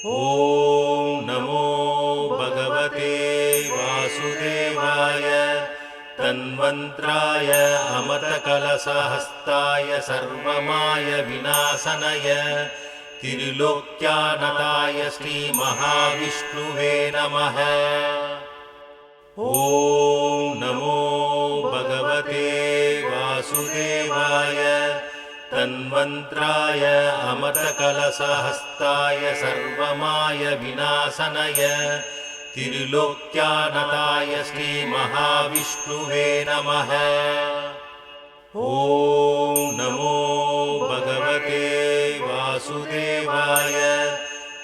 ॐ नमो भगवते वासुदेवाय तन्वन्त्राय अमृतकलशहस्ताय सर्वमाय विनाशनय त्रिलोक्यानताय श्रीमहाविष्णुवे नमः। ॐ नमो भगवते वासुदेवाय तन्वन्त्राय अमृतकलशहस्ताय सर्वमाय विनाशनय त्रिलोक्यानताय श्रीमहाविष्णुवे नमः। ॐ नमो भगवते वासुदेवाय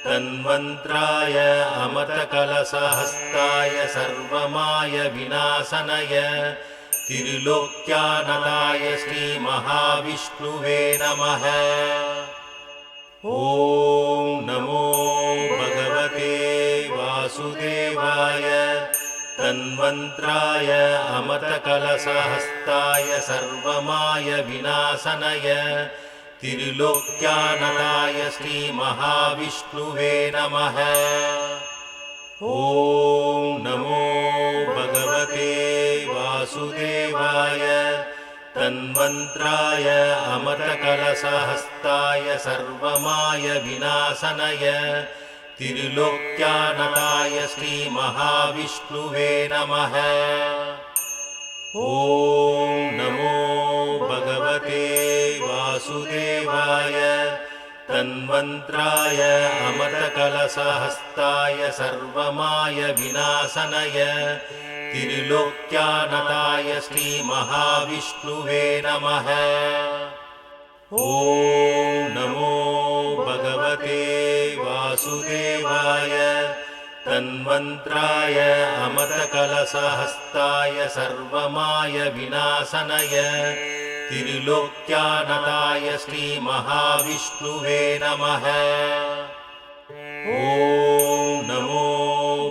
तन्वन्त्राय अमृतकलशहस्ताय सर्वमाय विनाशनय त्रिलोक्यानताय श्रीमहाविष्णुवे नमः। ॐ नमो भगवते वासुदेवाय तन्वन्त्राय अमृतकलशहस्ताय सर्वमाय विनाशनय त्रिलोक्यानताय श्रीमहाविष्णुवे नमः। ॐ नमो भगवते वासुदेवाय तन्वन्त्राय अमृतकलशहस्ताय सर्वमाय विनाशनय त्रिलोक्यानताय श्रीमहाविष्णुवे नमः। ॐ नमो भगवते वासुदेवाय तन्वन्त्राय अमृतकलशहस्ताय सर्वमाय विनाशनय त्रिलोक्यानताय श्रीमहाविष्णुवे नमः। ॐ नमो भगवते वासुदेवाय तन्वन्त्राय अमृतकलशहस्ताय सर्वमाय विनाशनय त्रिलोक्यानताय श्रीमहाविष्णुवे नमः। ॐ नमो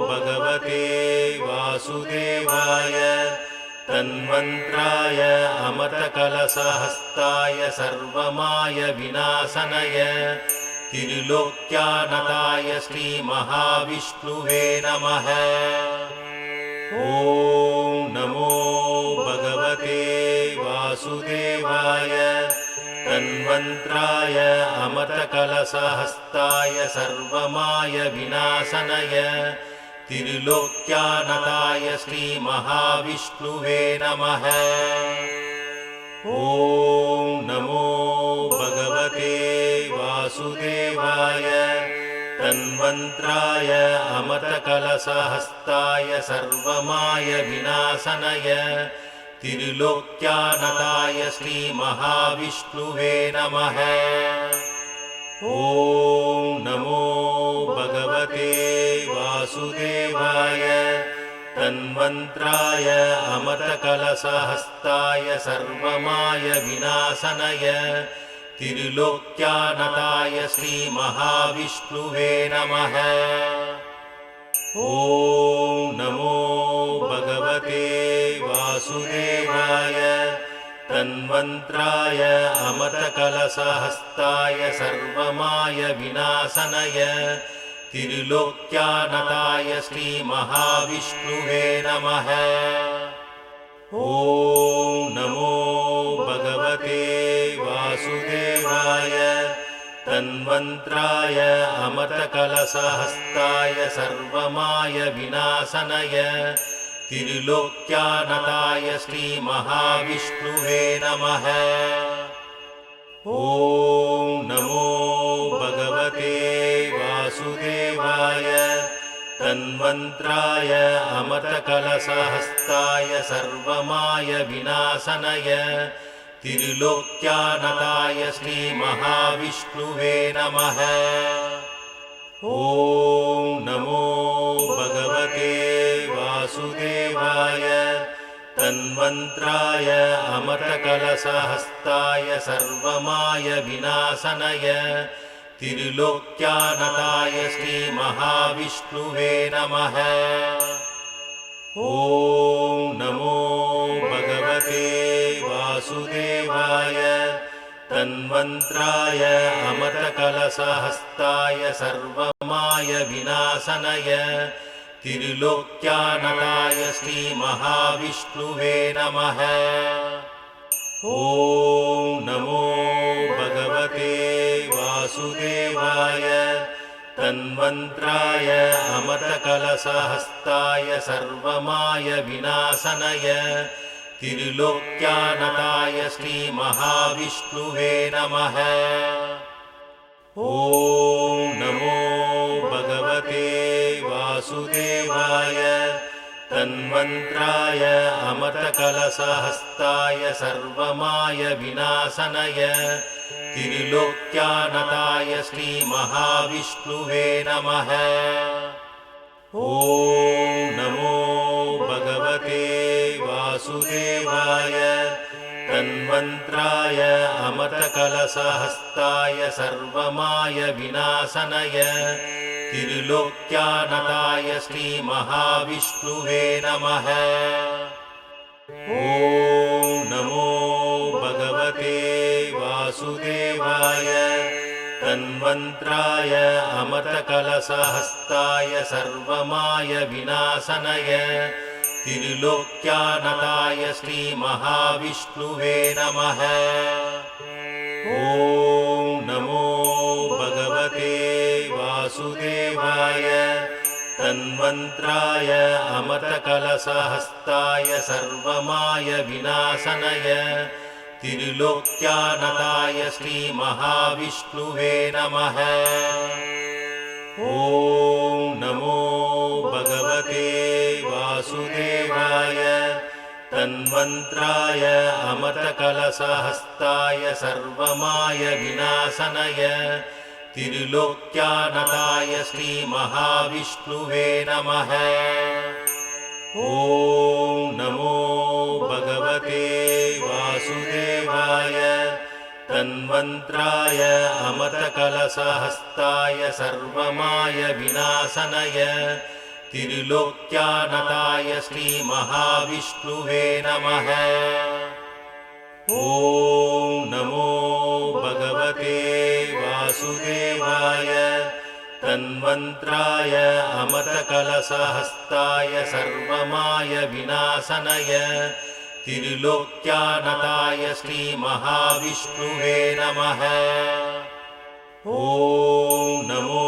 भगवते वासुदेवाय तन्वन्त्राय अमृतकलशहस्ताय सर्वमाय विनाशनय त्रिलोक्यानताय श्रीमहाविष्णुवे नमः। ॐ नमो भगवते वासुदेवाय तन्वन्त्राय अमृतकलशहस्ताय सर्वमाय विनाशनय त्रिलोक्यानताय श्रीमहाविष्णुवे नमः। ॐ नमो भगवते वासुदेवाय तन्वन्त्राय अमृतकलशहस्ताय सर्वमाय विनाशनय त्रिलोक्यानताय श्रीमहाविष्णुवे नमः। ॐ नमो भगवते वासुदेवाय तन्वन्त्राय अमृतकलशहस्ताय सर्वमाय विनाशनय त्रिलोक्यानताय श्रीमहाविष्णुवे नमः। ॐ नमो भगवते वासुदेवाय तन्वन्त्राय अमृतकलशहस्ताय सर्वमाय विनाशनय त्रिलोक्यानताय श्रीमहाविष्णुवे नमः। ॐ नमो भगवते वासुदेवाय तन्वन्त्राय अमृतकलशहस्ताय सर्वमाय विनाशनय त्रिलोक्यानताय श्रीमहाविष्णुवे नमः। ॐ नमो भगवते वासुदेवाय तन्वन्त्राय अमृतकलशहस्ताय सर्वमाय विनाशनय त्रिलोक्यानताय श्रीमहाविष्णुवे नमः। ॐ नमो भगवते वासुदेवाय तन्वन्त्राय अमृतकलशहस्ताय सर्वमाय विनाशनय त्रिलोक्यानताय श्रीमहाविष्णुवे नमः। ॐ नमो भगवते वासुदेवाय तन्वन्त्राय अमृतकलशहस्ताय सर्वमाय विनाशनय त्रिलोक्यानलाय श्रीमहाविष्णुवे नमः। ॐ नमो भगवते वासुदेवाय तन्वन्त्राय अमृतकलशहस्ताय सर्वमाय विनाशनय त्रिलोक्यानलाय श्रीमहाविष्णुवे नमः। ॐ नमो भगवते वासुदेवाय तन्वन्त्राय अमृतकलशहस्ताय सर्वमाय विनाशनय त्रिलोक्यानलाय श्रीमहाविष्णुवे नमः। ॐ नमो भगवते वासुदेवाय तन्वन्त्राय अमृतकलशहस्ताय सर्वमाय विनाशनय त्रिलोक्यानलाय श्रीमहाविष्णुवे नमः। ॐ नमो भगवते वासुदेवाय तन्वन्त्राय अमृतकलशहस्ताय सर्वमाय विनाशनय त्रिलोक्यानलाय श्रीमहाविष्णुवे नमः। ॐ नमो भगवते वासुदेवाय तन्वन्त्राय अमृतकलशहस्ताय सर्वमाय विनाशनय त्रिलोक्यानलाय श्रीमहाविष्णुवे नमः। ॐ नमो भगवते वासुदेवाय तन्वन्त्राय अमृतकलशहस्ताय सर्वमाय विनाशनय त्रिलोक्यानलाय श्रीमहाविष्णुवे नमः। ॐ नमो भगवते वासुदेवाय तन्वन्त्राय अमृतकलशहस्ताय सर्वमाय विनाशनय त्रिलोक्यानलाय श्रीमहाविष्णुवे नमः। ॐ नमो भगवते वासुदेवाय तन्वन्त्राय अमृतकलशहस्ताय सर्वमाय विनाशनय त्रिलोक्यानलाय श्रीमहाविष्णुवे नमः। ॐ नमो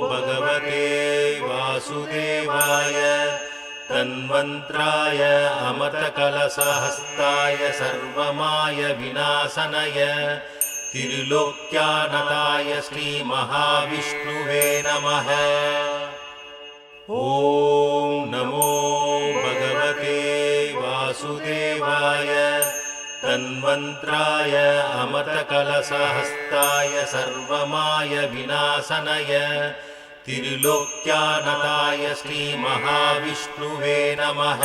भगवते वासुदेवाय तन्वन्त्राय अमृतकलशहस्ताय सर्वमाय विनाशनय त्रिलोक्यानलाय श्रीमहाविष्णुवे नमः। ॐ नमो भगवते वासुदेवाय तन्वन्त्राय अमृतकलशहस्ताय सर्वमाय विनाशनय त्रिलोक्यानलाय श्रीमहाविष्णुवे नमः।